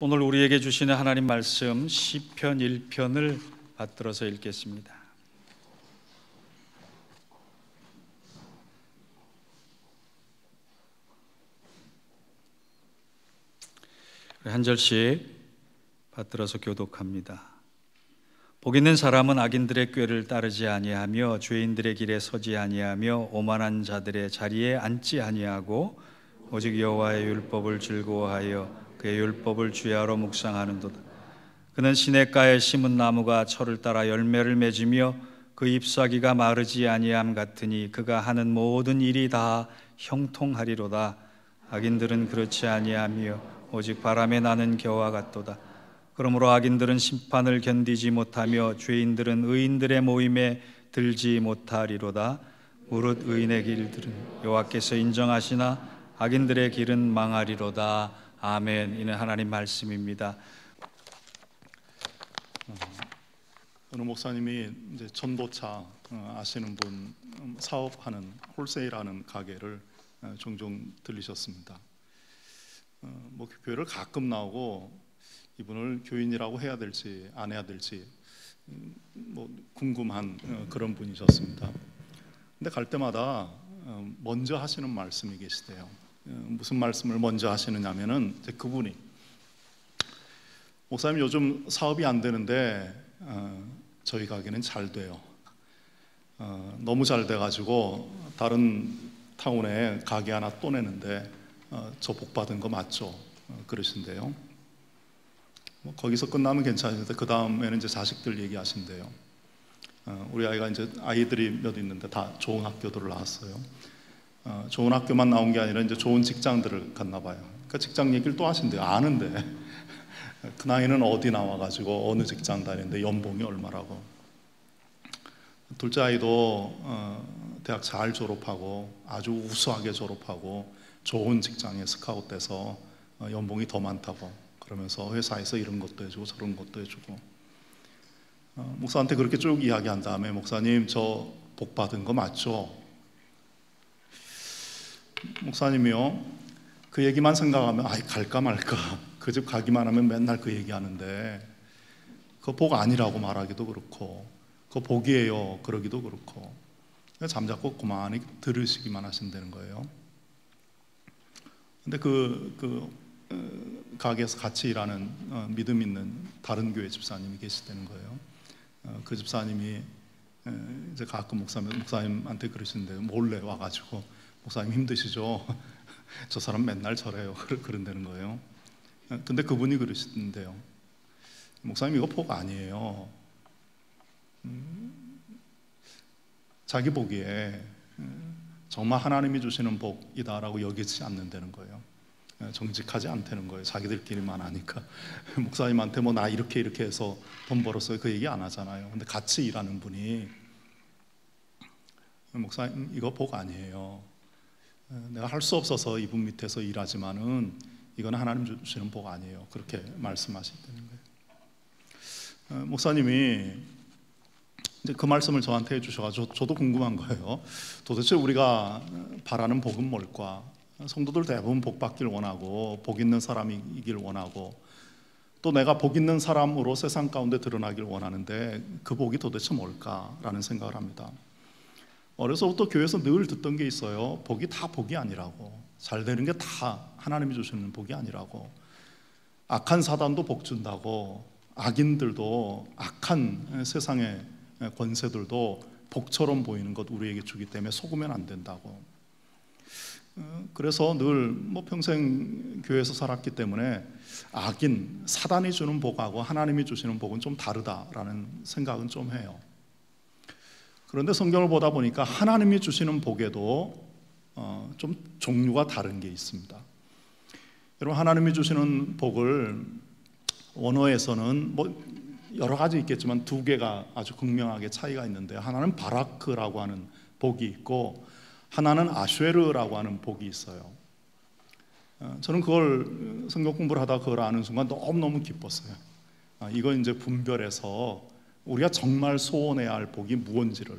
오늘 우리에게 주시는 하나님 말씀 시편 1편을 받들어서 읽겠습니다. 한 절씩 받들어서 교독합니다. 복 있는 사람은 악인들의 꾀를 따르지 아니하며 죄인들의 길에 서지 아니하며 오만한 자들의 자리에 앉지 아니하고 오직 여호와의 율법을 즐거워하여 그의 율법을 주야로 묵상하는도다. 그는 시냇가에 심은 나무가 철을 따라 열매를 맺으며 그 잎사귀가 마르지 아니함 같으니 그가 하는 모든 일이 다 형통하리로다. 악인들은 그렇지 아니하며 오직 바람에 나는 겨와 같도다. 그러므로 악인들은 심판을 견디지 못하며 죄인들은 의인들의 모임에 들지 못하리로다. 무릇 의인의 길들은 여호와께서 인정하시나 악인들의 길은 망하리로다. 아멘. 이는 하나님 말씀입니다. 어느 목사님이 이제 전도차 아시는 분 사업하는 홀세일하는 가게를 종종 들리셨습니다. 뭐 교회를 가끔 나오고 이분을 교인이라고 해야 될지 안 해야 될지 뭐 궁금한 그런 분이셨습니다. 근데 갈 때마다 먼저 하시는 말씀이 계시대요. 무슨 말씀을 먼저 하시느냐면은 그분이 목사님 요즘 사업이 안 되는데 저희 가게는 잘 돼요. 너무 잘 돼가지고 다른 타운에 가게 하나 또 내는데 저 복 받은 거 맞죠? 그러신데요. 뭐 거기서 끝나면 괜찮은데 그 다음에는 이제 자식들 얘기하신대요. 우리 아이가 이제 아이들이 몇 있는데 다 좋은 학교들을 나왔어요. 좋은 학교만 나온 게 아니라 이제 좋은 직장들을 갔나 봐요. 그러니까 직장 얘기를 또 하신대요. 아는데 그 나이는 어디 나와가지고 어느 직장 다니는데 연봉이 얼마라고. 둘째 아이도 대학 잘 졸업하고 아주 우수하게 졸업하고 좋은 직장에 스카웃돼서 연봉이 더 많다고 그러면서 회사에서 이런 것도 해주고 저런 것도 해주고 목사한테 그렇게 쭉 이야기한 다음에 목사님 저 복 받은 거 맞죠? 목사님이요 그 얘기만 생각하면 아이 갈까 말까 그 집 가기만 하면 맨날 그 얘기하는데 그거 복 아니라고 말하기도 그렇고 그거 복이에요 그러기도 그렇고 잠자코 그만히 들으시기만 하신다는 거예요. 근데 가게에서 같이 일하는 믿음 있는 다른 교회 집사님이 계시다는 거예요. 그 집사님이 이제 가끔 목사님한테 그러시는데요. 몰래 와가지고 목사님 힘드시죠? 저 사람 맨날 저래요. 그런다는 거예요. 근데 그분이 그러시던데요. 목사님 이거 복 아니에요. 자기 보기에 정말 하나님이 주시는 복이다라고 여기지 않는다는 거예요. 정직하지 않다는 거예요. 자기들끼리만 하니까 목사님한테 뭐 나 이렇게 해서 돈 벌었어요 그 얘기 안 하잖아요. 근데 같이 일하는 분이 목사님 이거 복 아니에요. 내가 할 수 없어서 이분 밑에서 일하지만은 이건 하나님 주시는 복 아니에요. 그렇게 말씀하셨다는 거예요. 목사님이 이제 그 말씀을 저한테 해주셔가지고 저도 궁금한 거예요. 도대체 우리가 바라는 복은 뭘까? 성도들 대부분 복 받길 원하고 복 있는 사람이길 원하고 또 내가 복 있는 사람으로 세상 가운데 드러나길 원하는데 그 복이 도대체 뭘까라는 생각을 합니다. 어려서부터 교회에서 늘 듣던 게 있어요. 복이 다 복이 아니라고, 잘 되는 게 다 하나님이 주시는 복이 아니라고, 악한 사단도 복 준다고, 악인들도 악한 세상의 권세들도 복처럼 보이는 것 우리에게 주기 때문에 속으면 안 된다고. 그래서 늘 뭐 평생 교회에서 살았기 때문에 악인, 사단이 주는 복하고 하나님이 주시는 복은 좀 다르다라는 생각은 좀 해요. 그런데 성경을 보다 보니까 하나님이 주시는 복에도 좀 종류가 다른 게 있습니다. 여러분 하나님이 주시는 복을 원어에서는 뭐 여러 가지 있겠지만 두 개가 아주 극명하게 차이가 있는데 하나는 바라크라고 하는 복이 있고 하나는 아쉐르라고 하는 복이 있어요. 저는 그걸 성경 공부를 하다 그걸 아는 순간 너무너무 기뻤어요. 이건 이제 분별해서 우리가 정말 소원해야 할 복이 무엇인지를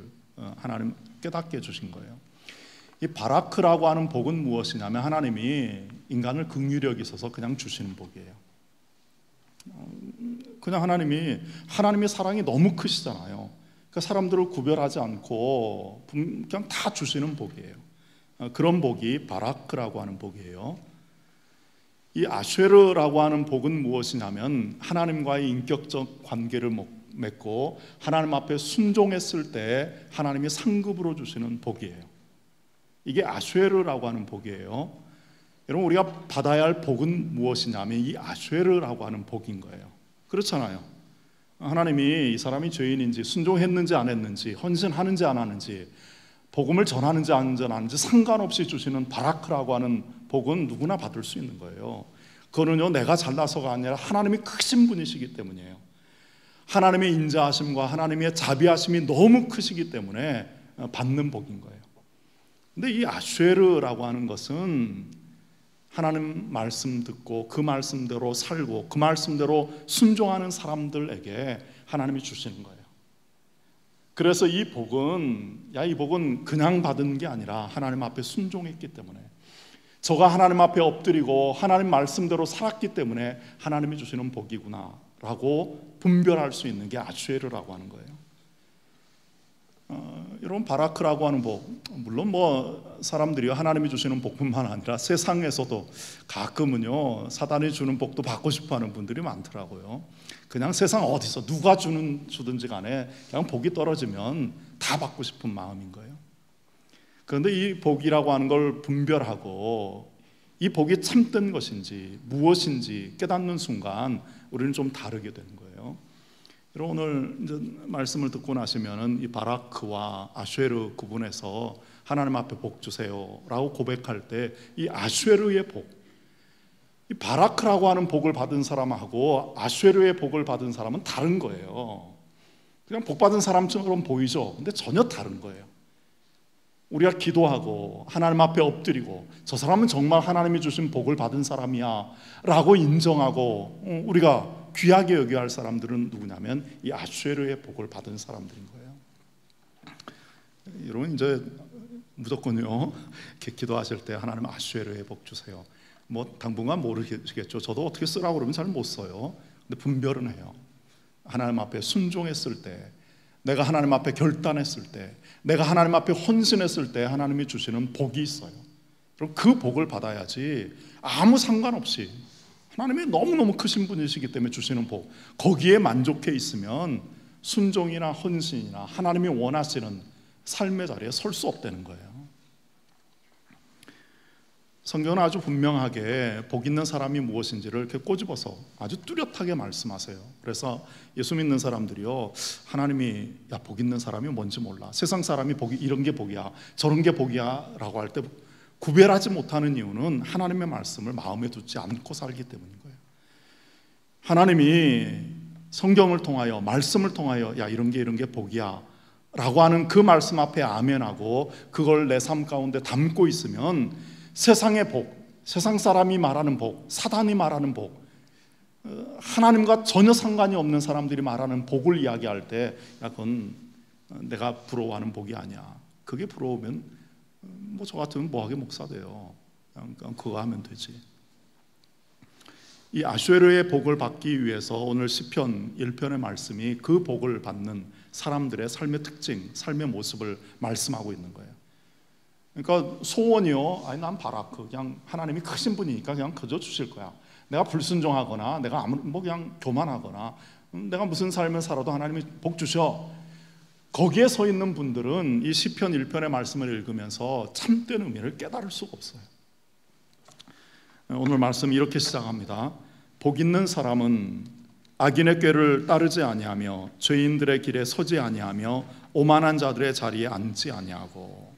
하나님 깨닫게 해주신 거예요. 이 바라크라고 하는 복은 무엇이냐면 하나님이 인간을 긍휼력이 있어서 그냥 주시는 복이에요. 그냥 하나님의 사랑이 너무 크시잖아요. 그 사람들을 구별하지 않고 그냥 다 주시는 복이에요. 그런 복이 바라크라고 하는 복이에요. 이 아쉐르라고 하는 복은 무엇이냐면 하나님과의 인격적 관계를 맺고 하나님 앞에 순종했을 때 하나님이 상급으로 주시는 복이에요. 이게 아쉐르라고 하는 복이에요. 여러분, 우리가 받아야 할 복은 무엇이냐면 이 아쉐르라고 하는 복인 거예요. 그렇잖아요. 하나님이 이 사람이 죄인인지 순종했는지 안 했는지 헌신하는지 안 하는지 복음을 전하는지 안 전하는지 상관없이 주시는 바라크라고 하는 복은 누구나 받을 수 있는 거예요. 그거는요, 내가 잘나서가 아니라 하나님이 크신 분이시기 때문이에요. 하나님의 인자하심과 하나님의 자비하심이 너무 크시기 때문에 받는 복인 거예요. 근데 이 아쉐르라고 하는 것은 하나님 말씀 듣고 그 말씀대로 살고 그 말씀대로 순종하는 사람들에게 하나님이 주시는 거예요. 그래서 이 복은 그냥 받은 게 아니라 하나님 앞에 순종했기 때문에, 저가 하나님 앞에 엎드리고 하나님 말씀대로 살았기 때문에 하나님이 주시는 복이구나 라고 분별할 수 있는 게 아쉐르라고 하는 거예요. 여러분, 바라크라고 하는 복, 물론 사람들이 하나님이 주시는 복뿐만 아니라 세상에서도 가끔은요 사단이 주는 복도 받고 싶어하는 분들이 많더라고요. 그냥 세상 어디서 누가 주든지 간에 그냥 복이 떨어지면 다 받고 싶은 마음인 거예요. 그런데 이 복이라고 하는 걸 분별하고 이 복이 참된 것인지 무엇인지 깨닫는 순간 우리는 좀 다르게 되는 거예요. 여러분, 오늘 이제 말씀을 듣고 나시면은 이 바라크와 아쉐르 구분해서 하나님 앞에 복 주세요라고 고백할 때 이 아쉐르의 복, 이 바라크라고 하는 복을 받은 사람하고 아쉐르의 복을 받은 사람은 다른 거예요. 그냥 복 받은 사람처럼 보이죠. 근데 전혀 다른 거예요. 우리가 기도하고 하나님 앞에 엎드리고 저 사람은 정말 하나님이 주신 복을 받은 사람이야 라고 인정하고 우리가 귀하게 여겨야 할 사람들은 누구냐면 이 아쉐르의 복을 받은 사람들인 거예요. 여러분, 이제 무조건요 이렇게 기도하실 때 하나님 아쉐르의 복 주세요, 당분간 모르시겠죠. 저도 어떻게 쓰라고 그러면 잘 못 써요. 근데 분별은 해요. 하나님 앞에 순종했을 때, 내가 하나님 앞에 결단했을 때, 내가 하나님 앞에 헌신했을 때 하나님이 주시는 복이 있어요. 그럼 그 복을 받아야지 아무 상관없이 하나님이 너무너무 크신 분이시기 때문에 주시는 복, 거기에 만족해 있으면 순종이나 헌신이나 하나님이 원하시는 삶의 자리에 설 수 없다는 거예요. 성경은 아주 분명하게 복 있는 사람이 무엇인지를 이렇게 꼬집어서 아주 뚜렷하게 말씀하세요. 그래서 예수 믿는 사람들이요, 하나님이 복 있는 사람이 뭔지 몰라, 세상 사람이 복이 이런 게 복이야 저런 게 복이야 라고 할 때 구별하지 못하는 이유는 하나님의 말씀을 마음에 두지 않고 살기 때문인 거예요. 하나님이 성경을 통하여 말씀을 통하여 이런 게 복이야 라고 하는 그 말씀 앞에 아멘하고 그걸 내 삶 가운데 담고 있으면 세상의 복, 세상 사람이 말하는 복, 사단이 말하는 복, 하나님과 전혀 상관이 없는 사람들이 말하는 복을 이야기할 때 그건 내가 부러워하는 복이 아니야. 그게 부러우면 저 같으면 뭐하게 목사 돼요. 그냥 그거 하면 되지. 이 아쉐르의 복을 받기 위해서 오늘 시편 1편의 말씀이 그 복을 받는 사람들의 삶의 특징, 삶의 모습을 말씀하고 있는 거예요. 그러니까 소원이요, 난 바라크, 그냥 하나님이 크신 분이니까 그냥 그저 주실 거야. 내가 불순종하거나 내가 그냥 교만하거나 내가 무슨 삶을 살아도 하나님이 복 주셔. 거기에 서 있는 분들은 이 시편 1편의 말씀을 읽으면서 참된 의미를 깨달을 수가 없어요. 오늘 말씀 이렇게 시작합니다. 복 있는 사람은 악인의 꾀를 따르지 아니하며 죄인들의 길에 서지 아니하며 오만한 자들의 자리에 앉지 아니하고.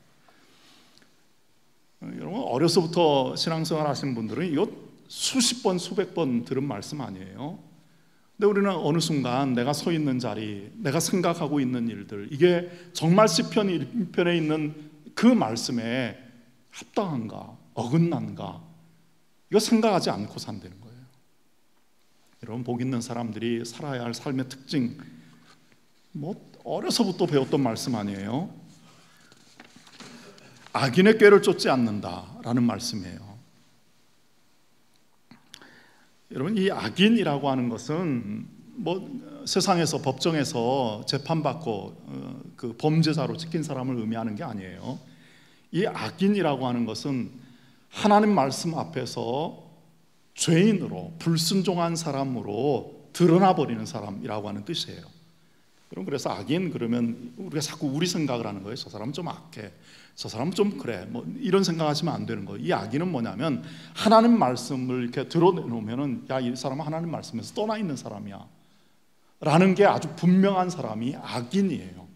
여러분, 어려서부터 신앙생활 하신 분들은 이거 수십 번 수백 번 들은 말씀 아니에요? 근데 우리는 어느 순간 내가 서 있는 자리, 내가 생각하고 있는 일들, 이게 정말 시편 1편에 있는 그 말씀에 합당한가, 어긋난가, 이거 생각하지 않고 산다는 거예요. 여러분, 복 있는 사람들이 살아야 할 삶의 특징, 어려서부터 배웠던 말씀 아니에요? 악인의 꾀를 쫓지 않는다라는 말씀이에요. 여러분, 이 악인이라고 하는 것은 세상에서 법정에서 재판받고 그 범죄자로 찍힌 사람을 의미하는 게 아니에요. 이 악인이라고 하는 것은 하나님 말씀 앞에서 죄인으로, 불순종한 사람으로 드러나 버리는 사람이라고 하는 뜻이에요. 여러분, 그래서 악인 그러면 우리가 자꾸 우리 생각을 하는 거예요. 저 사람은 좀 악해, 저 사람은 좀 그래, 이런 생각하시면 안 되는 거예요. 이 악인은 뭐냐면 하나님 말씀을 이렇게 드러내놓으면은 야, 이 사람은 하나님 말씀에서 떠나 있는 사람이야 라는 게 아주 분명한 사람이 악인이에요.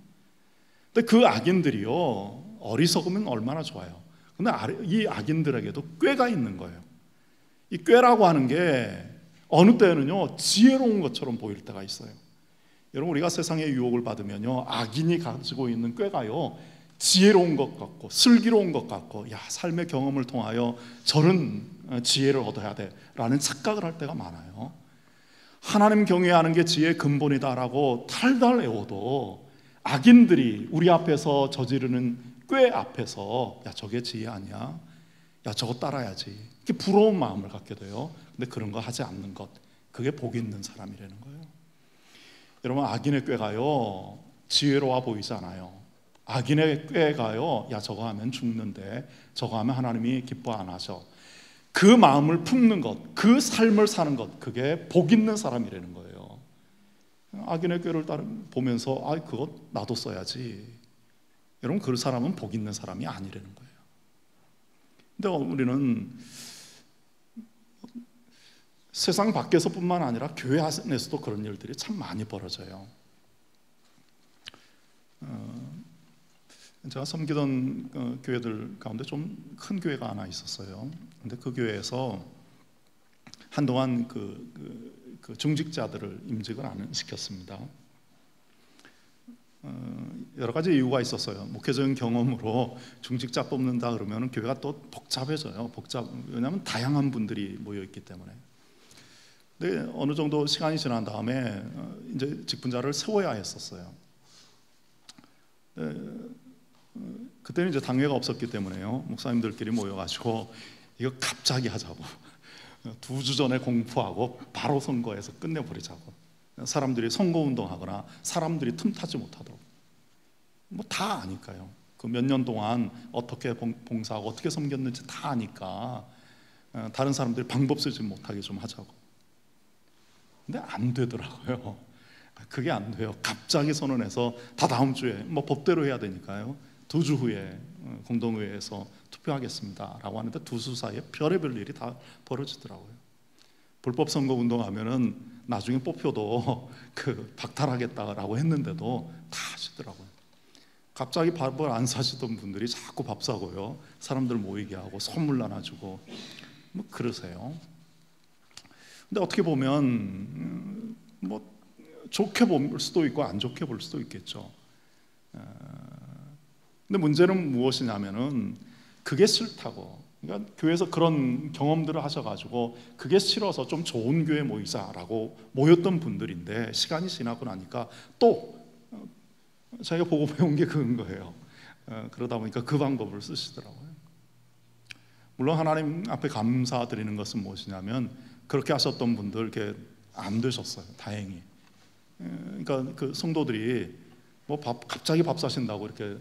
근데 그 악인들이요, 어리석으면 얼마나 좋아요. 근데 이 악인들에게도 꾀가 있는 거예요. 이 꾀라고 하는 게 어느 때는요 지혜로운 것처럼 보일 때가 있어요. 여러분, 우리가 세상의 유혹을 받으면요, 악인이 가지고 있는 꾀가요 지혜로운 것 같고 슬기로운 것 같고, 야, 삶의 경험을 통하여 저런 지혜를 얻어야 돼 라는 착각을 할 때가 많아요. 하나님 경외하는 게 지혜의 근본이다라고 탈달 외워도 악인들이 우리 앞에서 저지르는 꾀 앞에서 야, 저게 지혜 아니야, 야, 저거 따라야지, 이렇게 부러운 마음을 갖게 돼요. 근데 그런 거 하지 않는 것, 그게 복 있는 사람이라는 거예요. 여러분, 악인의 꾀가요 지혜로워 보이지 않아요. 악인의 꾀가요, 야, 저거 하면 죽는데, 저거 하면 하나님이 기뻐 안 하셔, 그 마음을 품는 것, 그 삶을 사는 것, 그게 복 있는 사람이라는 거예요. 악인의 꾀를 보면서 아, 그거 나도 써야지, 여러분, 그 사람은 복 있는 사람이 아니라는 거예요. 근데 우리는 세상 밖에서뿐만 아니라 교회 안에서도 그런 일들이 참 많이 벌어져요. 제가 섬기던 교회들 가운데 좀 큰 교회가 하나 있었어요. 근데 그 교회에서 한동안 그 중직자들을 임직을 안 시켰습니다. 여러 가지 이유가 있었어요. 목회적인 경험으로 중직자 뽑는다 그러면 교회가 또 복잡해져요. 왜냐하면 다양한 분들이 모여 있기 때문에. 근데 어느 정도 시간이 지난 다음에 이제 직분자를 세워야 했었어요. 그때는 이제 당회가 없었기 때문에요, 목사님들끼리 모여가지고 이거 갑자기 하자고, 2주 전에 공포하고 바로 선거해서 끝내버리자고, 사람들이 선거운동하거나 사람들이 틈타지 못하도록, 다 아니까요. 그 몇 년 동안 어떻게 봉사하고 어떻게 섬겼는지 다 아니까 다른 사람들이 방법 쓰지 못하게 좀 하자고. 근데 안 되더라고요. 그게 안 돼요. 갑자기 선언해서 다 다음 주에 법대로 해야 되니까요, 2주 후에 공동회의에서 투표하겠습니다 라고 하는데 2주 사이에 별의별 일이 다 벌어지더라고요. 불법 선거 운동하면은 나중에 뽑혀도 박탈하겠다라고 했는데도 다 하시더라고요. 갑자기 밥을 안 사시던 분들이 자꾸 밥 사고요, 사람들 모이게 하고 선물 나눠주고 그러세요. 근데 어떻게 보면 좋게 볼 수도 있고 안 좋게 볼 수도 있겠죠. 근데 문제는 무엇이냐면은 그게 싫다고, 그러니까 교회에서 그런 경험들을 하셔가지고 그게 싫어서 좀 좋은 교회 모이자라고 모였던 분들인데, 시간이 지나고 나니까 또 자기가 보고 배운 게 그런 거예요. 그러다 보니까 그 방법을 쓰시더라고요. 물론 하나님 앞에 감사드리는 것은 무엇이냐면 그렇게 하셨던 분들 이렇게 안 되셨어요, 다행히. 그러니까 그 성도들이 갑자기 밥 사신다고 이렇게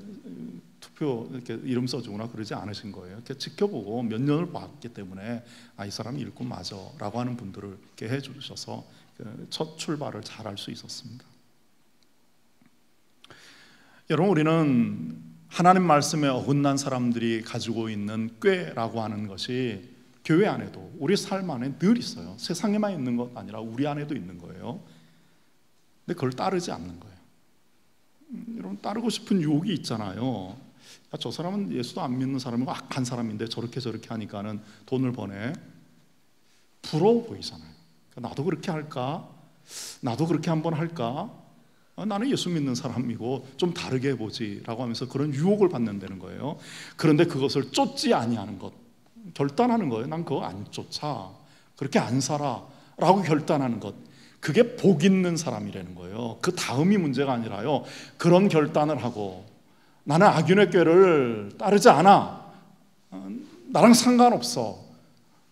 투표 이렇게 이름 써주거나 그러지 않으신 거예요. 이렇게 지켜보고 몇 년을 봤기 때문에 이 사람이 일꾼 맞아라고 하는 분들을 이렇게 해주셔서 첫 출발을 잘할 수 있었습니다. 여러분, 우리는 하나님 말씀에 어긋난 사람들이 가지고 있는 꾀라고 하는 것이 교회 안에도, 우리 삶 안에 늘 있어요. 세상에만 있는 것 아니라 우리 안에도 있는 거예요. 근데 그걸 따르지 않는 거예요. 여러분, 따르고 싶은 유혹이 있잖아요. 저 사람은 예수도 안 믿는 사람이고 악한 사람인데 저렇게 하니까는 돈을 버네. 부러워 보이잖아요. 나도 그렇게 할까? 나도 그렇게 한번 할까? 나는 예수 믿는 사람이고 좀 다르게 해보지 라고 하면서 그런 유혹을 받는다는 거예요. 그런데 그것을 쫓지 아니하는 것, 결단하는 거예요. 난 그거 안 쫓아, 그렇게 안 살아 라고 결단하는 것, 그게 복 있는 사람이라는 거예요. 그 다음이 문제가 아니라요, 그런 결단을 하고 나는 악인의 꾀를 따르지 않아, 나랑 상관없어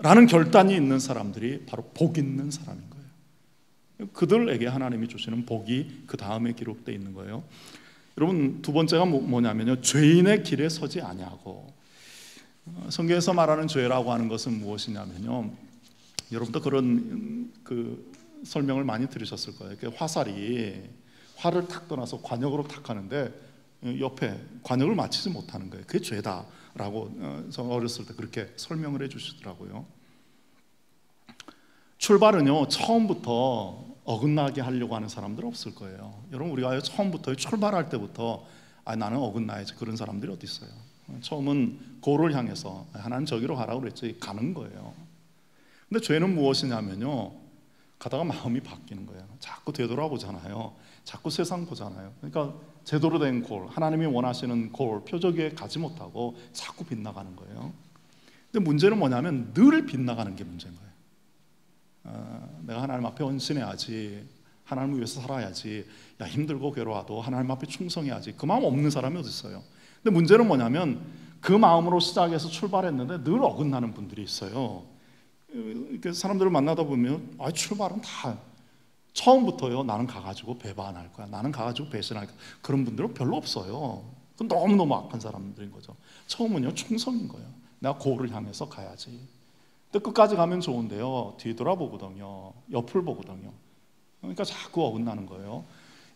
라는 결단이 있는 사람들이 바로 복 있는 사람인 거예요. 그들에게 하나님이 주시는 복이 그 다음에 기록되어 있는 거예요. 여러분, 두 번째가 뭐냐면요, 죄인의 길에 서지 아니하고. 성경에서 말하는 죄라고 하는 것은 무엇이냐면요, 여러분도 그런 설명을 많이 들으셨을 거예요. 화를 탁 떠나서 관역으로 탁 하는데 옆에 관역을 맞추지 못하는 거예요. 그게 죄다라고 저 어렸을 때 그렇게 설명을 해주시더라고요. 출발은요, 처음부터 어긋나게 하려고 하는 사람들은 없을 거예요. 여러분, 우리가 처음부터 출발할 때부터 나는 어긋나야지, 그런 사람들이 어디 있어요. 처음은 고를 향해서 하나님 저기로 가라고 그랬지, 가는 거예요. 근데 죄는 무엇이냐면요, 가다가 마음이 바뀌는 거예요. 자꾸 되돌아보잖아요. 자꾸 세상 보잖아요. 그러니까 제대로 된 골, 하나님이 원하시는 골, 표적에 가지 못하고 자꾸 빗나가는 거예요. 근데 문제는 뭐냐면 늘 빗나가는 게 문제인 거예요. 내가 하나님 앞에 헌신해야지, 하나님을 위해서 살아야지, 힘들고 괴로워도 하나님 앞에 충성해야지, 그 마음 없는 사람이 어디 있어요. 근데 문제는 뭐냐면 그 마음으로 시작해서 출발했는데 늘 어긋나는 분들이 있어요. 이렇게 사람들을 만나다 보면 출발은 다 처음부터요, 나는 가가지고 배반할 거야, 나는 가가지고 배신할 거야, 그런 분들은 별로 없어요. 그건 너무너무 악한 사람들인 거죠. 처음은요, 충성인 거예요. 내가 고를 향해서 가야지. 근데 끝까지 가면 좋은데요, 뒤돌아보거든요, 옆을 보거든요. 그러니까 자꾸 어긋나는 거예요.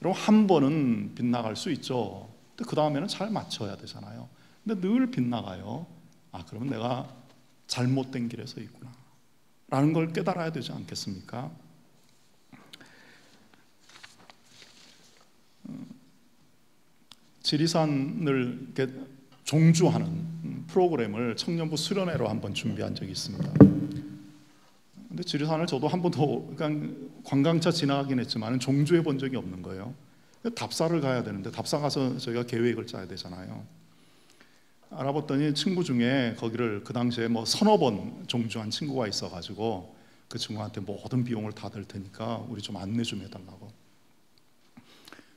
여러분, 한 번은 빗나갈 수 있죠. 근데 그 다음에는 잘 맞춰야 되잖아요. 근데 늘 빗나가요. 그러면 내가 잘못된 길에 서 있구나 라는 걸 깨달아야 되지 않겠습니까? 지리산을 이렇게 종주하는 프로그램을 청년부 수련회로 한번 준비한 적이 있습니다. 근데 지리산을 저도 한 번도 그냥 관광차 지나가긴 했지만 종주해 본 적이 없는 거예요. 답사를 가야 되는데 답사 가서 저희가 계획을 짜야 되잖아요. 알아봤더니 친구 중에 거기를 그 당시에 서너 번 종주한 친구가 있어가지고 그 친구한테 모든 비용을 다 들 테니까 우리 좀 안내 좀 해달라고.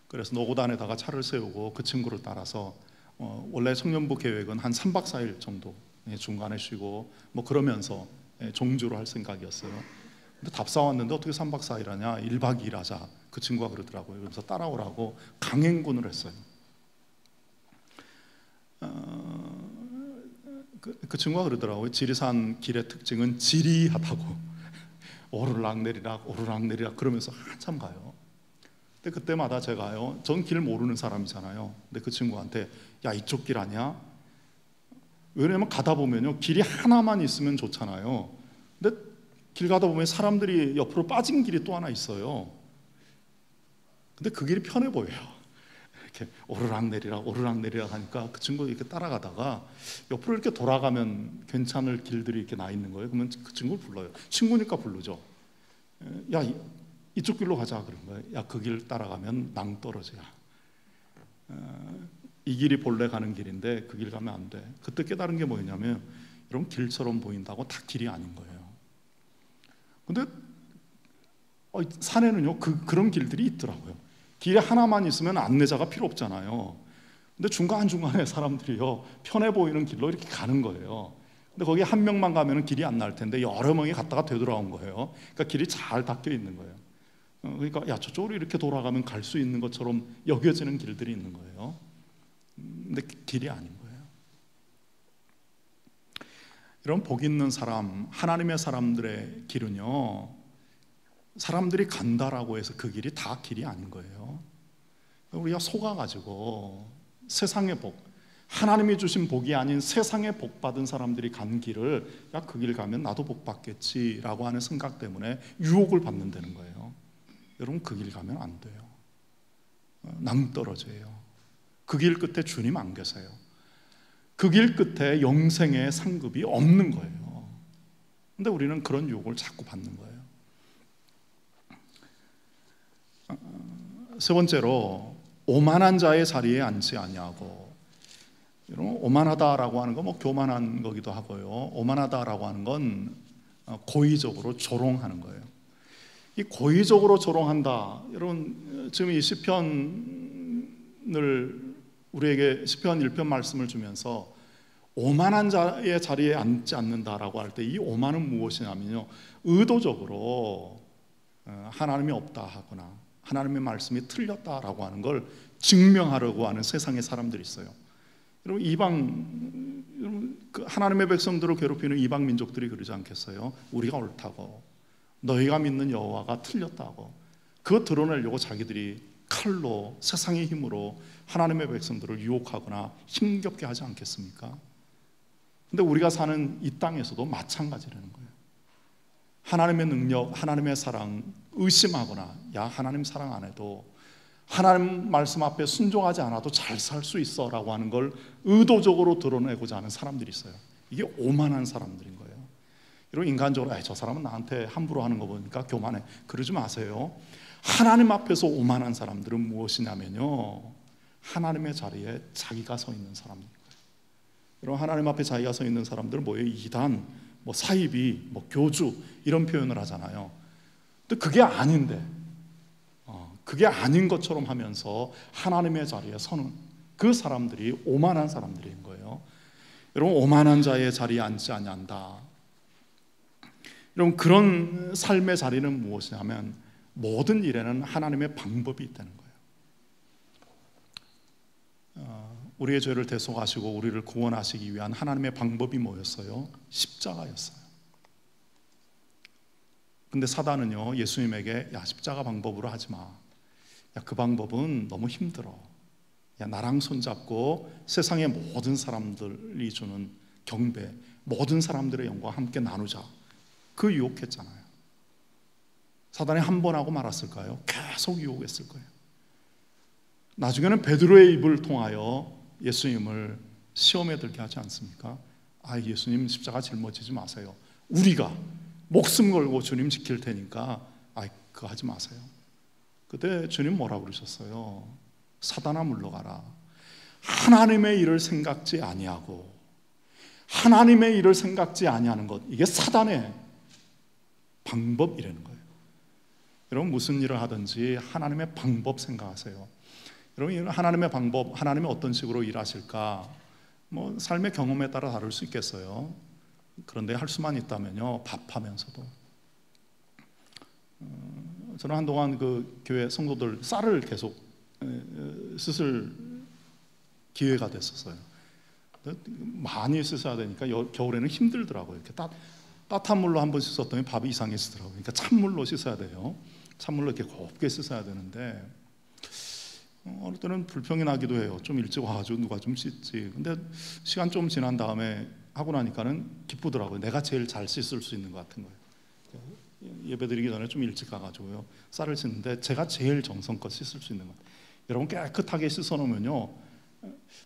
그래서 노고단에다가 차를 세우고 그 친구를 따라서 원래 청년부 계획은 한 3박 4일 정도 중간에 쉬고 그러면서 종주를 할 생각이었어요. 근데 답사 왔는데 어떻게 3박 4일 하냐, 1박 2일 하자, 그 친구가 그러더라고요. 그래서 따라오라고 강행군을 했어요. 그 친구가 그러더라고요. 지리산 길의 특징은 지리하다고. 오르락내리락 오르락내리락 그러면서 한참 가요. 근데 그때마다 제가요, 전 길 모르는 사람이잖아요. 근데 그 친구한테 이쪽 길 아니야? 왜냐면 가다 보면요, 길이 하나만 있으면 좋잖아요. 근데 길 가다 보면 사람들이 옆으로 빠진 길이 또 하나 있어요. 근데 그 길이 편해 보여요. 이렇게 오르락내리락 오르락내리락 하니까 그 친구 이렇게 따라가다가 옆으로 이렇게 돌아가면 괜찮을 길들이 이렇게 나 있는 거예요. 그러면 그 친구를 불러요. 친구니까 부르죠. 이쪽 길로 가자 그런 거예요. 그 길 따라가면 낭떠러지야. 이 길이 본래 가는 길인데 그 길 가면 안 돼. 그때 깨달은 게 뭐였냐면, 여러분, 길처럼 보인다고 다 길이 아닌 거예요. 근데 산에는요, 그런 길들이 있더라고요. 길에 하나만 있으면 안내자가 필요 없잖아요. 근데 중간중간에 사람들이요, 편해 보이는 길로 이렇게 가는 거예요. 근데 거기 한 명만 가면 길이 안 나올 텐데 여러 명이 갔다가 되돌아온 거예요. 그러니까 길이 잘 닦여 있는 거예요. 그러니까 저쪽으로 이렇게 돌아가면 갈 수 있는 것처럼 여겨지는 길들이 있는 거예요. 근데 길이 아닌 거예요. 이런 복 있는 사람, 하나님의 사람들의 길은요, 사람들이 간다라고 해서 그 길이 다 길이 아닌 거예요. 우리가 속아가지고 세상의 복, 하나님이 주신 복이 아닌 세상의 복 받은 사람들이 간 길을 그 길 가면 나도 복 받겠지라고 하는 생각 때문에 유혹을 받는다는 거예요. 여러분, 그 길 가면 안 돼요. 낭떠러져요. 그 길 끝에 주님 안 계세요. 그 길 끝에 영생의 상급이 없는 거예요. 근데 우리는 그런 유혹을 자꾸 받는 거예요. 세 번째로, 오만한 자의 자리에 앉지 아니하고. 여러분, 오만하다라고 하는 건 교만한 거기도 하고요, 오만하다라고 하는 건 고의적으로 조롱하는 거예요. 이 고의적으로 조롱한다, 여러분, 지금 이 시편을 우리에게 시편 1편 말씀을 주면서 오만한 자의 자리에 앉지 않는다라고 할 때 이 오만은 무엇이냐면요, 의도적으로 하나님이 없다 하거나 하나님의 말씀이 틀렸다라고 하는 걸 증명하려고 하는 세상의 사람들이 있어요. 여러분, 하나님의 백성들을 괴롭히는 이방 민족들이 그러지 않겠어요? 우리가 옳다고, 너희가 믿는 여호와가 틀렸다고, 그거 드러내려고 자기들이 칼로, 세상의 힘으로 하나님의 백성들을 유혹하거나 힘겹게 하지 않겠습니까? 근데 우리가 사는 이 땅에서도 마찬가지라는 거예요. 하나님의 능력, 하나님의 사랑 의심하거나, 야, 하나님 사랑 안 해도, 하나님 말씀 앞에 순종하지 않아도 잘 살 수 있어 라고 하는 걸 의도적으로 드러내고자 하는 사람들이 있어요. 이게 오만한 사람들인 거예요. 이런 인간적으로 저 사람은 나한테 함부로 하는 거 보니까 교만해, 그러지 마세요. 하나님 앞에서 오만한 사람들은 무엇이냐면요, 하나님의 자리에 자기가 서 있는 사람입니다. 여러분, 하나님 앞에 자기가 서 있는 사람들은 뭐예요? 이단, 사이비, 교주 이런 표현을 하잖아요. 근데 그게 아닌데, 그게 아닌 것처럼 하면서 하나님의 자리에 서는 그 사람들이 오만한 사람들인 거예요. 여러분, 오만한 자의 자리에 앉지 아니한다. 여러분, 그런 삶의 자리는 무엇이냐면 모든 일에는 하나님의 방법이 있다는 거예요. 우리의 죄를 대속하시고 우리를 구원하시기 위한 하나님의 방법이 뭐였어요? 십자가였어요. 근데 사단은요, 예수님에게 야, 십자가 방법으로 하지 마. 야, 그 방법은 너무 힘들어. 야, 나랑 손잡고 세상의 모든 사람들이 주는 경배, 모든 사람들의 영광 함께 나누자. 그 유혹했잖아요. 사단이 한 번 하고 말았을까요? 계속 유혹했을 거예요. 나중에는 베드로의 입을 통하여 예수님을 시험에 들게 하지 않습니까? 아, 예수님 십자가 짊어지지 마세요. 우리가 목숨 걸고 주님 지킬 테니까 그거 하지 마세요. 그때 주님 뭐라고 그러셨어요? 사단아 물러가라. 하나님의 일을 생각지 아니하고 하나님의 일을 생각지 아니하는 것, 이게 사단의 방법이라는 거예요. 여러분, 무슨 일을 하든지 하나님의 방법 생각하세요. 여러분, 하나님의 방법, 하나님이 어떤 식으로 일하실까, 삶의 경험에 따라 다를 수 있겠어요. 그런데 할 수만 있다면요, 밥하면서도. 저는 한동안 그 교회 성도들 쌀을 계속 씻을 기회가 됐었어요. 많이 씻어야 되니까 겨울에는 힘들더라고요. 이렇게 따뜻한 물로 한번 씻었더니 밥이 이상해지더라고요. 그러니까 찬물로 씻어야 돼요. 찬물로 이렇게 곱게 씻어야 되는데 어느 때는 불평이 나기도 해요. 좀 일찍 와가지고 누가 좀 씻지. 근데 시간 좀 지난 다음에 하고 나니까는 기쁘더라고요. 내가 제일 잘 씻을 수 있는 것 같은 거예요. 예배드리기 전에 좀 일찍 가가지고요, 쌀을 씻는데 제가 제일 정성껏 씻을 수 있는 것 같아요. 여러분, 깨끗하게 씻어놓으면요,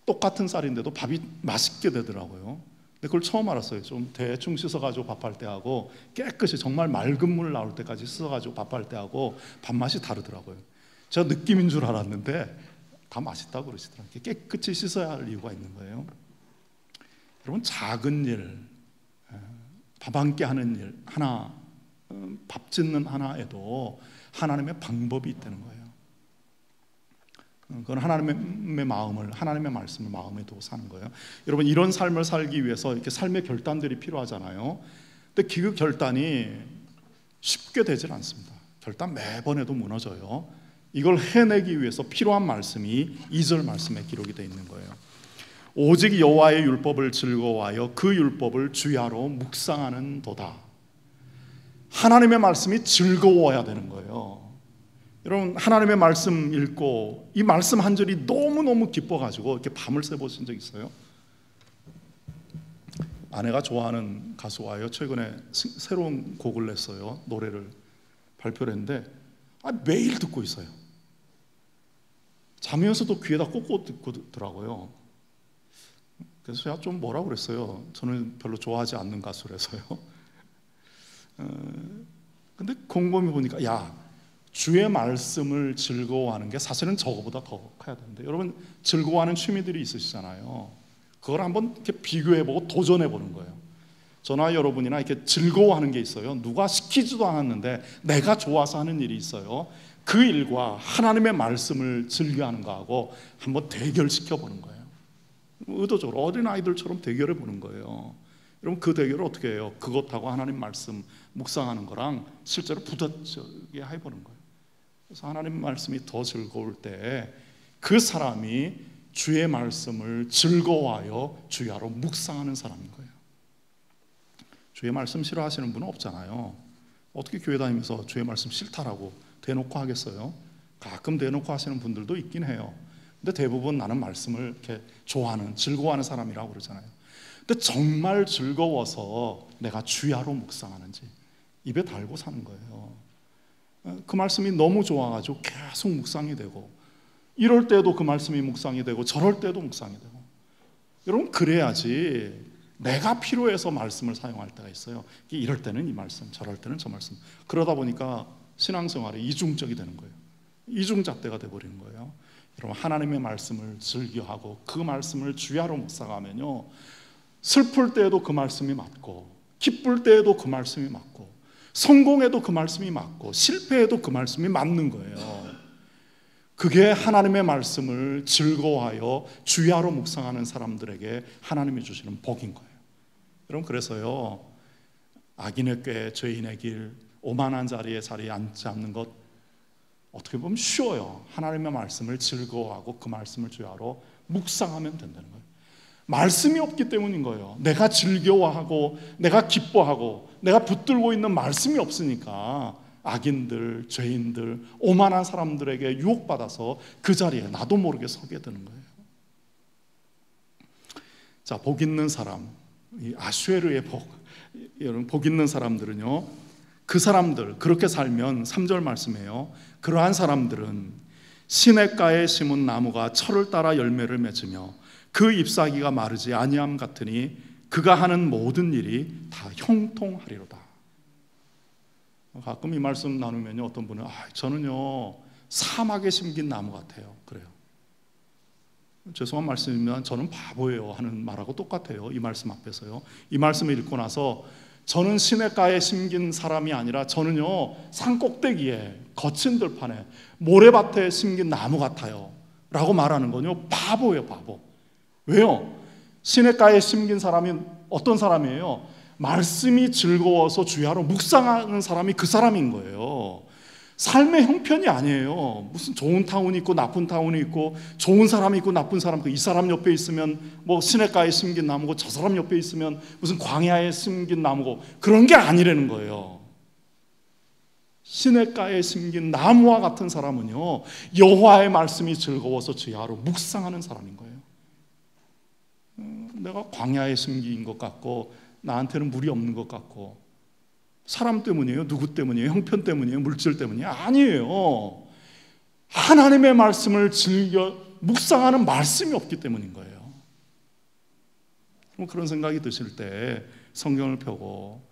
똑같은 쌀인데도 밥이 맛있게 되더라고요. 근데 그걸 처음 알았어요. 좀 대충 씻어가지고 밥할 때 하고 깨끗이 정말 맑은 물 나올 때까지 씻어가지고 밥할 때 하고 밥맛이 다르더라고요. 제가 느낌인 줄 알았는데 다 맛있다고 그러시더라고요. 깨끗이 씻어야 할 이유가 있는 거예요. 여러분, 작은 일, 밥 한 끼 하는 일 하나, 밥 짓는 하나에도 하나님의 방법이 있다는 거예요. 그건 하나님의 마음을, 하나님의 말씀을 마음에 두고 사는 거예요. 여러분, 이런 삶을 살기 위해서 이렇게 삶의 결단들이 필요하잖아요. 근데 그 결단이 쉽게 되질 않습니다. 결단 매번 해도 무너져요. 이걸 해내기 위해서 필요한 말씀이 2절 말씀에 기록이 되어 있는 거예요. 오직 여호와의 율법을 즐거워하여 그 율법을 주야로 묵상하는 도다. 하나님의 말씀이 즐거워야 되는 거예요. 여러분, 하나님의 말씀 읽고 이 말씀 한 절이 너무너무 기뻐가지고 이렇게 밤을 새보신 적 있어요? 아내가 좋아하는 가수와요, 최근에 새로운 곡을 냈어요. 노래를 발표를 했는데 매일 듣고 있어요. 자면서도 귀에다 꽂고 듣더라고요. 그래서 제가 좀 뭐라고 그랬어요. 저는 별로 좋아하지 않는 가수라서요. 근데 곰곰이 보니까 주의 말씀을 즐거워하는 게 사실은 저거보다 더 커야 되는데, 여러분, 즐거워하는 취미들이 있으시잖아요. 그걸 한번 이렇게 비교해보고 도전해보는 거예요. 저나 여러분이나 이렇게 즐거워하는 게 있어요. 누가 시키지도 않았는데 내가 좋아서 하는 일이 있어요. 그 일과 하나님의 말씀을 즐겨하는 거하고 한번 대결시켜보는 거예요. 의도적으로 어린아이들처럼 대결해 보는 거예요. 여러분, 그 대결을 어떻게 해요? 그것하고 하나님 말씀 묵상하는 거랑 실제로 부딪히게 해보는 거예요. 그래서 하나님 말씀이 더 즐거울 때 그 사람이 주의 말씀을 즐거워하여 주야로 묵상하는 사람인 거예요. 주의 말씀 싫어하시는 분은 없잖아요. 어떻게 교회 다니면서 주의 말씀 싫다라고 대놓고 하겠어요? 가끔 대놓고 하시는 분들도 있긴 해요. 근데 대부분 나는 말씀을 이렇게 좋아하는, 즐거워하는 사람이라고 그러잖아요. 근데 정말 즐거워서 내가 주야로 묵상하는지 입에 달고 사는 거예요. 그 말씀이 너무 좋아가지고 계속 묵상이 되고, 이럴 때도 그 말씀이 묵상이 되고 저럴 때도 묵상이 되고. 여러분, 그래야지 내가 필요해서 말씀을 사용할 때가 있어요. 이럴 때는 이 말씀, 저럴 때는 저 말씀. 그러다 보니까 신앙생활이 이중적이 되는 거예요. 이중잣대가 돼버리는 거예요. 여러분, 하나님의 말씀을 즐겨하고 그 말씀을 주야로 묵상하면요, 슬플 때에도 그 말씀이 맞고, 기쁠 때에도 그 말씀이 맞고, 성공해도 그 말씀이 맞고, 실패해도 그 말씀이 맞는 거예요. 그게 하나님의 말씀을 즐거워하여 주야로 묵상하는 사람들에게 하나님이 주시는 복인 거예요. 여러분, 그래서요, 악인의 꾀, 죄인의 길, 오만한 자리에 앉지 않는 것 어떻게 보면 쉬워요. 하나님의 말씀을 즐거워하고 그 말씀을 주야로 묵상하면 된다는 거예요. 말씀이 없기 때문인 거예요. 내가 즐거워하고 내가 기뻐하고 내가 붙들고 있는 말씀이 없으니까 악인들, 죄인들, 오만한 사람들에게 유혹받아서 그 자리에 나도 모르게 서게 되는 거예요. 자, 복 있는 사람, 이 아수에르의 복, 여러분, 복 있는 사람들은요, 그 사람들, 그렇게 살면 3절 말씀이에요. 그러한 사람들은 시냇가에 심은 나무가 철을 따라 열매를 맺으며 그 잎사귀가 마르지 아니함 같으니 그가 하는 모든 일이 다 형통하리로다. 가끔 이 말씀 나누면요, 어떤 분은 저는요 사막에 심긴 나무 같아요. 그래요. 죄송한 말씀이면 저는 바보예요 하는 말하고 똑같아요. 이 말씀 앞에서요. 이 말씀을 읽고 나서 저는 시냇가에 심긴 사람이 아니라 저는요 산 꼭대기에 거친 들판에 모래밭에 심긴 나무 같아요 라고 말하는 건요 바보예요. 바보. 왜요? 시냇가에 심긴 사람이 어떤 사람이에요? 말씀이 즐거워서 주야로 묵상하는 사람이 그 사람인 거예요. 삶의 형편이 아니에요. 무슨 좋은 타운이 있고 나쁜 타운이 있고, 좋은 사람이 있고 나쁜 사람 있고, 이 사람 옆에 있으면 뭐 시냇가에 심긴 나무고 저 사람 옆에 있으면 무슨 광야에 심긴 나무고, 그런 게 아니라는 거예요. 시냇가에 심긴 나무와 같은 사람은요 여호와의 말씀이 즐거워서 주야로 묵상하는 사람인 거예요. 내가 광야에 심긴 것 같고 나한테는 물이 없는 것 같고, 사람 때문이에요? 누구 때문이에요? 형편 때문이에요? 물질 때문이에요? 아니에요. 하나님의 말씀을 즐겨 묵상하는 말씀이 없기 때문인 거예요. 그런 생각이 드실 때 성경을 펴고,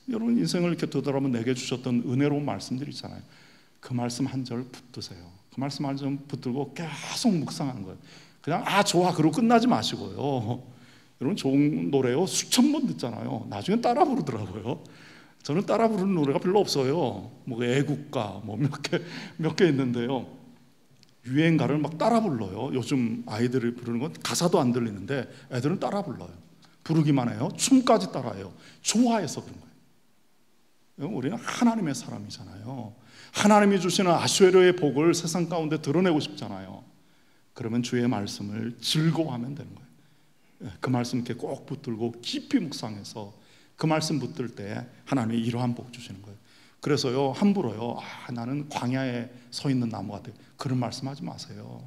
여러분 인생을 이렇게 되돌아보면 내게 주셨던 은혜로운 말씀들이 있잖아요. 그 말씀 한 절 붙드세요. 그 말씀 한 절 붙들고 계속 묵상하는 거예요. 그냥 좋아 그러고 끝나지 마시고요. 여러분, 좋은 노래요 수천 번 듣잖아요. 나중에 따라 부르더라고요. 저는 따라 부르는 노래가 별로 없어요. 뭐 애국가 뭐 몇 개 있는데요, 유행가를 막 따라 불러요. 요즘 아이들이 부르는 건 가사도 안 들리는데 애들은 따라 불러요. 부르기만 해요. 춤까지 따라해요. 좋아해서 그런 거예요. 우리는 하나님의 사람이잖아요. 하나님이 주시는 아수에르의 복을 세상 가운데 드러내고 싶잖아요. 그러면 주의 말씀을 즐거워하면 되는 거예요. 그 말씀 이렇게 꼭 붙들고 깊이 묵상해서 그 말씀 붙들 때 하나님이 이러한 복 주시는 거예요. 그래서요 함부로요 나는 광야에 서 있는 나무 같아, 그런 말씀하지 마세요.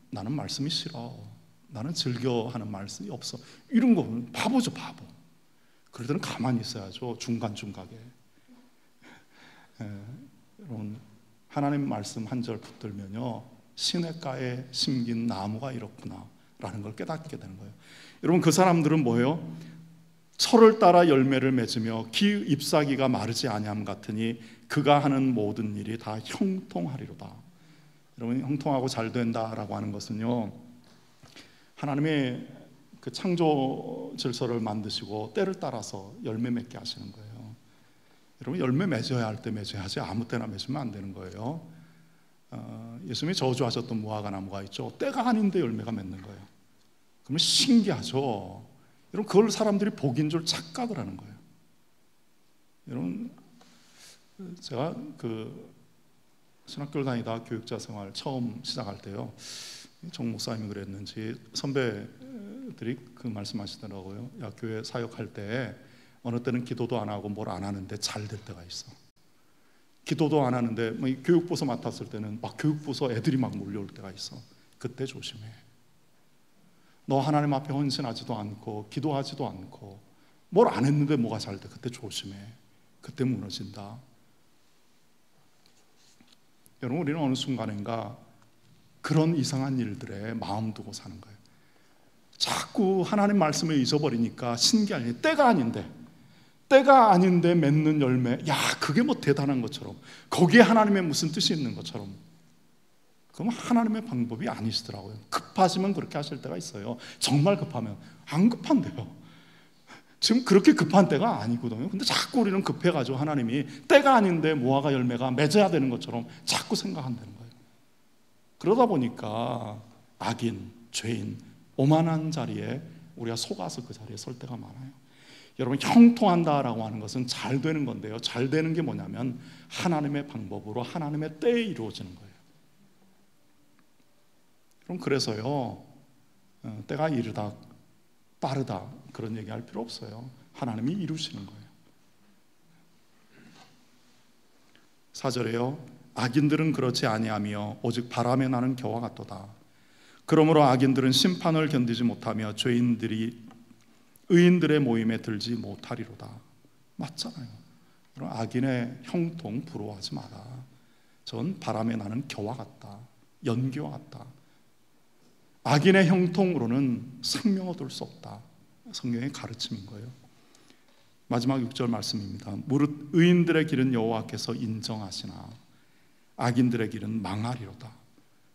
나는 말씀이 싫어, 나는 즐겨하는 말씀이 없어, 이런 거 보면 바보죠. 바보. 그럴 때는 가만히 있어야죠. 중간중간에. 여러분, 하나님 말씀 한 절 붙들면요 시냇가에 심긴 나무가 이렇구나 라는 걸 깨닫게 되는 거예요. 여러분, 그 사람들은 뭐예요? 철을 따라 열매를 맺으며 기 잎사귀가 마르지 아니함 같으니 그가 하는 모든 일이 다 형통하리로다. 여러분, 형통하고 잘 된다라고 하는 것은요, 하나님의 그 창조 질서를 만드시고 때를 따라서 열매 맺게 하시는 거예요. 여러분, 열매 맺어야 할 때 맺어야지 아무 때나 맺으면 안 되는 거예요. 예수님이 저주하셨던 무화과 나무가 있죠. 때가 아닌데 열매가 맺는 거예요. 그러면 신기하죠. 여러분, 그걸 사람들이 복인 줄 착각을 하는 거예요. 여러분, 제가 신학교를 다니다 교육자 생활 처음 시작할 때요, 정 목사님이 그랬는지 선배들이 그 말씀하시더라고요. 야, 교회 사역할 때 어느 때는 기도도 안 하고 뭘 안 하는데 잘 될 때가 있어. 기도도 안 하는데 교육부서 맡았을 때는 막 교육부서 애들이 막 몰려올 때가 있어. 그때 조심해. 너 하나님 앞에 헌신하지도 않고 기도하지도 않고 뭘 안 했는데 뭐가 잘 돼. 그때 조심해. 그때 무너진다. 여러분, 우리는 어느 순간인가 그런 이상한 일들에 마음 두고 사는 거예요. 자꾸 하나님 말씀을 잊어버리니까 신기한 일, 때가 아닌데 맺는 열매, 야, 그게 뭐 대단한 것처럼, 거기에 하나님의 무슨 뜻이 있는 것처럼. 그럼 하나님의 방법이 아니시더라고요. 급하시면 그렇게 하실 때가 있어요. 정말 급하면. 안 급한데요. 지금 그렇게 급한 때가 아니거든요. 근데 자꾸 우리는 급해가지고 하나님이 때가 아닌데 무화과 열매가 맺어야 되는 것처럼 자꾸 생각한다는 거예요. 그러다 보니까 악인, 죄인, 오만한 자리에 우리가 속아서 그 자리에 설 때가 많아요. 여러분, 형통한다라고 하는 것은 잘 되는 건데요, 잘 되는 게 뭐냐면 하나님의 방법으로 하나님의 때에 이루어지는 거예요. 그럼 그래서요, 때가 이르다, 빠르다 그런 얘기할 필요 없어요. 하나님이 이루시는 거예요. 4절에요, 악인들은 그렇지 아니하며 오직 바람에 나는 겨와 같도다. 그러므로 악인들은 심판을 견디지 못하며 죄인들이 의인들의 모임에 들지 못하리로다. 맞잖아요. 그럼 악인의 형통 부러워하지 마라. 전 바람에 나는 겨와 같다, 연기와 같다. 악인의 형통으로는 생명 얻을 수 없다. 성경의 가르침인 거예요. 마지막 6절 말씀입니다. 무릇 의인들의 길은 여호와께서 인정하시나 악인들의 길은 망하리로다.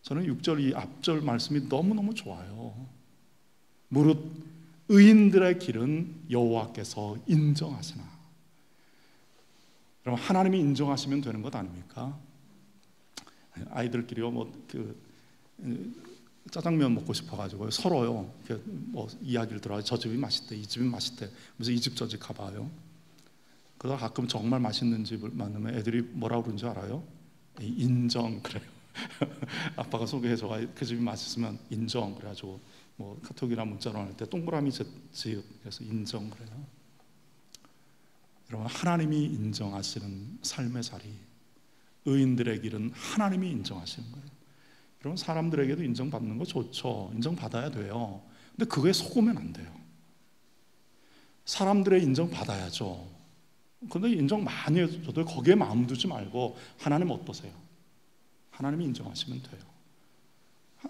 저는 6절 이 앞절 말씀이 너무너무 좋아요. 무릇 의인들의 길은 여호와께서 인정하시나. 그럼 하나님이 인정하시면 되는 것 아닙니까? 아이들끼리요, 짜장면 먹고 싶어가지고 서로요, 이야기를 들어요. 저 집이 맛있대, 이 집이 맛있대. 그래서 이 집 저 집 가봐요. 그러다 가끔 정말 맛있는 집을 만나면 애들이 뭐라고 그러는지 알아요? 인정 그래요. 아빠가 소개해줘가 그 집이 맛있으면 인정 그래가지고 카톡이나 문자로 할 때 동그라미 지읒 그래서 인정 그래요. 여러분, 하나님이 인정하시는 삶의 자리, 의인들의 길은 하나님이 인정하시는 거예요. 여러분, 사람들에게도 인정받는 거 좋죠. 인정받아야 돼요. 근데 그거에 속으면 안 돼요. 사람들의 인정받아야죠. 근데 인정 많이 해줘도 거기에 마음 두지 말고 하나님 어떠세요? 하나님이 인정하시면 돼요.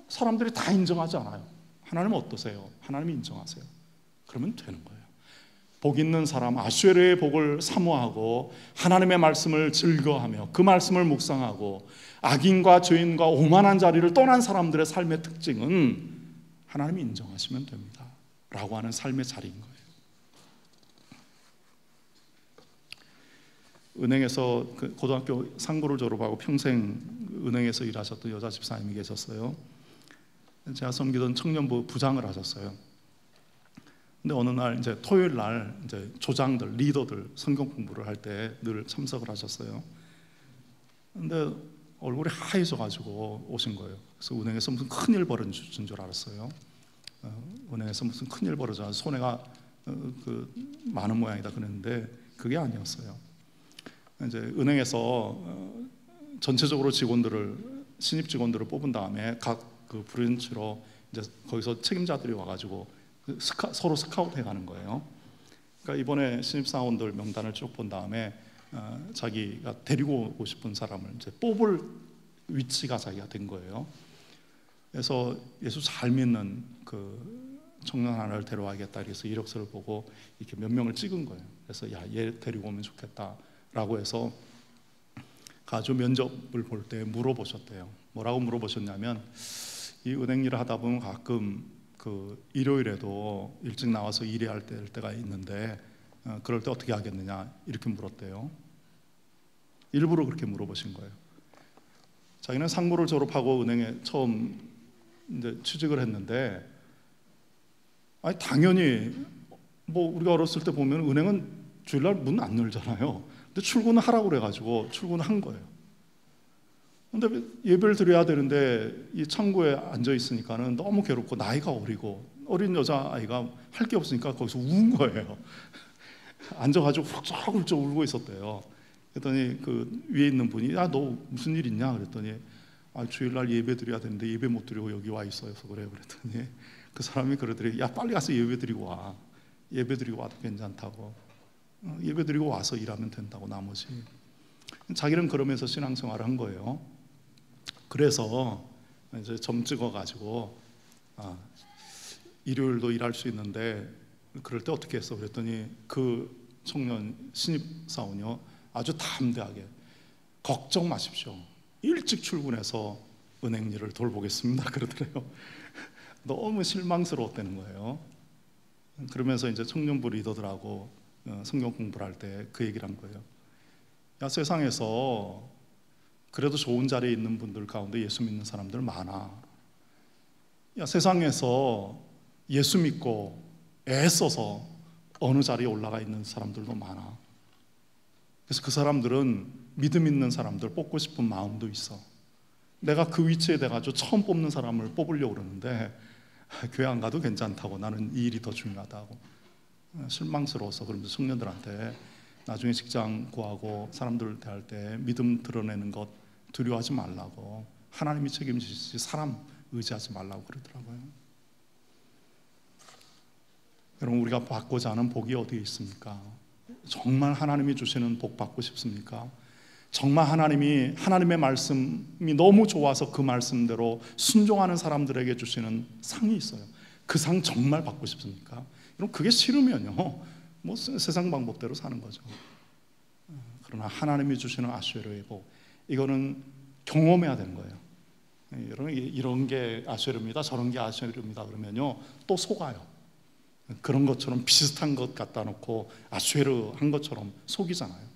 사람들이 다 인정하지 않아요. 하나님 어떠세요? 하나님이 인정하세요. 그러면 되는 거예요. 복 있는 사람, 아수에르의 복을 사모하고 하나님의 말씀을 즐거워하며 그 말씀을 묵상하고 악인과 죄인과 오만한 자리를 떠난 사람들의 삶의 특징은 하나님이 인정하시면 됩니다 라고 하는 삶의 자리인 거예요. 은행에서 고등학교 상고를 졸업하고 평생 은행에서 일하셨던 여자 집사님이 계셨어요. 제가 섬기던 청년부 부장을 하셨어요. 근데 어느 날 이제 토요일 날 이제 조장들, 리더들 성경 공부를 할 때 늘 참석을 하셨어요. 근데 얼굴이 하얘져 가지고 오신 거예요. 그래서 은행에서 무슨 큰일 벌어진 줄 알았어요. 은행에서 무슨 큰일 벌어져 손해가 많은 모양이다 그랬는데 그게 아니었어요. 이제 은행에서 전체적으로 신입 직원들을 뽑은 다음에 각 그 브랜치로 이제 거기서 책임자들이 와가지고 서로 스카우트 해가는 거예요. 그러니까 이번에 신입 사원들 명단을 쭉 본 다음에 자기가 데리고 오고 싶은 사람을 이제 뽑을 위치가 자기가 된 거예요. 그래서 예수 잘 믿는 그 청년 하나를 데려와야겠다. 그래서 이력서를 보고 이렇게 몇 명을 찍은 거예요. 그래서 야, 얘 데리고 오면 좋겠다라고 해서 가주 면접을 볼 때 물어보셨대요. 뭐라고 물어보셨냐면, 이 은행 일을 하다 보면 가끔 그 일요일에도 일찍 나와서 일해야 할 때가 있는데 그럴 때 어떻게 하겠느냐 이렇게 물었대요. 일부러 그렇게 물어보신 거예요. 자기는 상고를 졸업하고 은행에 처음 이제 취직을 했는데 아니 당연히 뭐 우리가 어렸을 때 보면 은행은 주일날 문 안 열잖아요. 근데 출근을 하라고 그래가지고 출근한 거예요. 근데 예배를 드려야 되는데 이 창고에 앉아 있으니까는 너무 괴롭고 나이가 어리고 어린 여자아이가 할 게 없으니까 거기서 운 거예요. 앉아가지고 훌쩍훌쩍 울고 있었대요. 그랬더니 그 위에 있는 분이 야, 너 무슨 일 있냐? 그랬더니 아, 주일날 예배 드려야 되는데 예배 못 드리고 여기 와 있어서 그래요. 그랬더니 그 사람이 그러더니 야, 빨리 가서 예배 드리고 와. 예배 드리고 와도 괜찮다고. 예배 드리고 와서 일하면 된다고. 나머지 자기는 그러면서 신앙생활을 한 거예요. 그래서 이제 점 찍어가지고 일요일도 일할 수 있는데 그럴 때 어떻게 했어? 그랬더니 그 청년 신입사원이요, 아주 담대하게 걱정 마십시오. 일찍 출근해서 은행 일을 돌보겠습니다. 그러더래요. 너무 실망스러웠다는 거예요. 그러면서 이제 청년부 리더들하고 성경 공부를 할 때 그 얘기를 한 거예요. 야, 세상에서 그래도 좋은 자리에 있는 분들 가운데 예수 믿는 사람들 많아. 야, 세상에서 예수 믿고 애써서 어느 자리에 올라가 있는 사람들도 많아. 그래서 그 사람들은 믿음 있는 사람들 뽑고 싶은 마음도 있어. 내가 그 위치에 돼가지고 처음 뽑는 사람을 뽑으려고 그러는데 교회 안 가도 괜찮다고. 나는 이 일이 더 중요하다고. 실망스러워서. 그러면서 청년들한테 나중에 직장 구하고 사람들 대할 때 믿음 드러내는 것 두려워하지 말라고, 하나님이 책임지시지 사람 의지하지 말라고 그러더라고요. 여러분, 우리가 받고자 하는 복이 어디에 있습니까? 정말 하나님이 주시는 복 받고 싶습니까? 정말 하나님의 말씀이 너무 좋아서 그 말씀대로 순종하는 사람들에게 주시는 상이 있어요. 그 상 정말 받고 싶습니까? 여러분, 그게 싫으면요, 뭐 세상 방법대로 사는 거죠. 그러나 하나님이 주시는 아수에로의 복, 이거는 경험해야 되는 거예요. 여러분, 이런 게 아수에로입니다, 저런 게 아수에로입니다 그러면요 또 속아요. 그런 것처럼 비슷한 것 갖다 놓고 아수에로 한 것처럼 속이잖아요.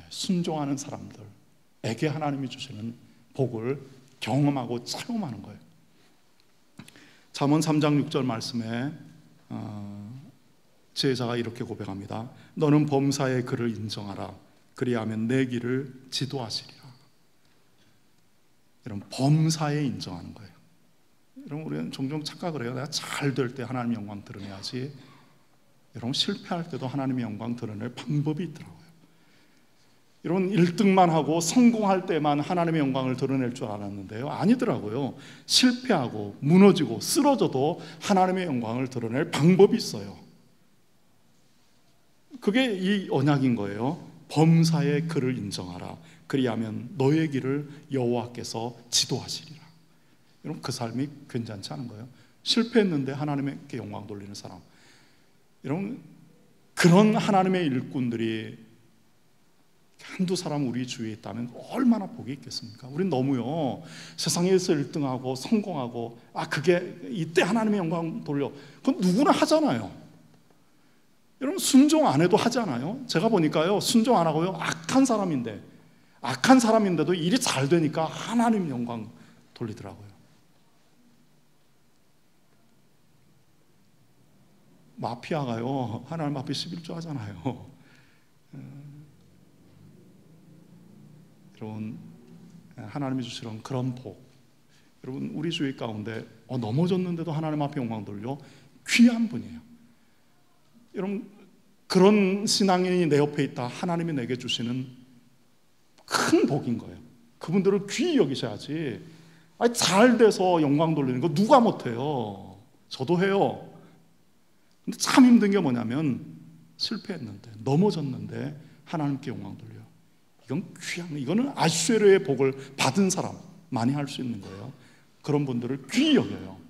순종하는 사람들에게 하나님이 주시는 복을 경험하고 체험하는 거예요. 잠언 3장 6절 말씀에 제자가 이렇게 고백합니다. 너는 범사의 그를 인정하라. 그리하면 내 길을 지도하시리라. 여러분, 범사에 인정하는 거예요. 여러분, 우리는 종종 착각을 해요. 내가 잘 될 때 하나님의 영광 드러내야지. 여러분, 실패할 때도 하나님의 영광 드러낼 방법이 있더라고요. 여러분, 1등만 하고 성공할 때만 하나님의 영광을 드러낼 줄 알았는데요, 아니더라고요. 실패하고 무너지고 쓰러져도 하나님의 영광을 드러낼 방법이 있어요. 그게 이 언약인 거예요. 범사의 그를 인정하라. 그리하면 너의 길을 여호와께서 지도하시리라. 여러분, 그 삶이 괜찮지 않은 거예요. 실패했는데 하나님께 영광 돌리는 사람. 여러분, 그런 하나님의 일꾼들이 한두 사람 우리 주위에 있다면 얼마나 복이 있겠습니까? 우린 너무요, 세상에서 1등하고 성공하고 그게 이때 하나님의 영광 돌려, 그건 누구나 하잖아요. 여러분, 순종 안 해도 하잖아요. 제가 보니까요, 순종 안 하고요, 악한 사람인데도 일이 잘 되니까 하나님 영광 돌리더라고요. 마피아가요, 하나님 앞에 11조 하잖아요. 여러분, 하나님이 주시는 그런 복, 여러분, 우리 주위 가운데 넘어졌는데도 하나님 앞에 영광 돌려 귀한 분이에요. 여러분, 그런 신앙인이 내 옆에 있다. 하나님이 내게 주시는 큰 복인 거예요. 그분들을 귀히 여기셔야지. 잘 돼서 영광 돌리는 거 누가 못해요? 저도 해요. 근데 참 힘든 게 뭐냐면, 실패했는데, 넘어졌는데 하나님께 영광 돌려. 이건 귀한, 이거는 아수에로의 복을 받은 사람만이 할 수 있는 거예요. 그런 분들을 귀히 여겨요.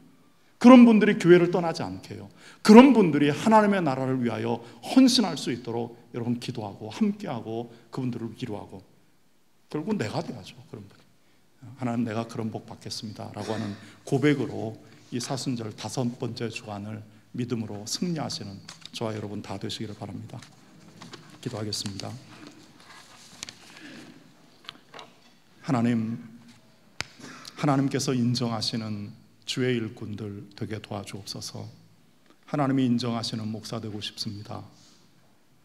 그런 분들이 교회를 떠나지 않게 해요. 그런 분들이 하나님의 나라를 위하여 헌신할 수 있도록 여러분 기도하고 함께하고 그분들을 위로하고, 결국은 내가 돼야죠. 그런 분이, 하나님, 내가 그런 복 받겠습니다 라고 하는 고백으로 이 사순절 5번째 주간을 믿음으로 승리하시는 저와 여러분 다 되시기를 바랍니다. 기도하겠습니다. 하나님께서 인정하시는 주의 일꾼들 되게 도와주옵소서. 하나님이 인정하시는 목사 되고 싶습니다.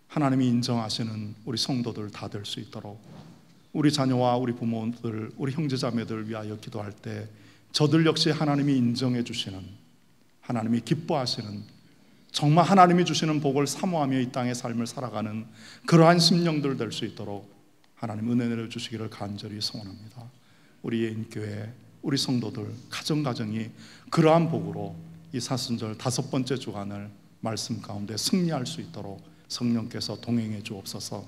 하나님이 인정하시는 우리 성도들 다 될 수 있도록 우리 자녀와 우리 부모들, 우리 형제자매들 위하여 기도할 때 저들 역시 하나님이 인정해 주시는, 하나님이 기뻐하시는, 정말 하나님이 주시는 복을 사모하며 이 땅의 삶을 살아가는 그러한 심령들 될 수 있도록 하나님 은혜 내려주시기를 간절히 소원합니다. 우리 예인교회, 우리 성도들 가정가정이 그러한 복으로 이 사순절 5번째 주간을 말씀 가운데 승리할 수 있도록 성령께서 동행해 주옵소서.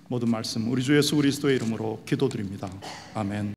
모든 말씀 우리 주 예수 그리스도의 이름으로 기도드립니다. 아멘.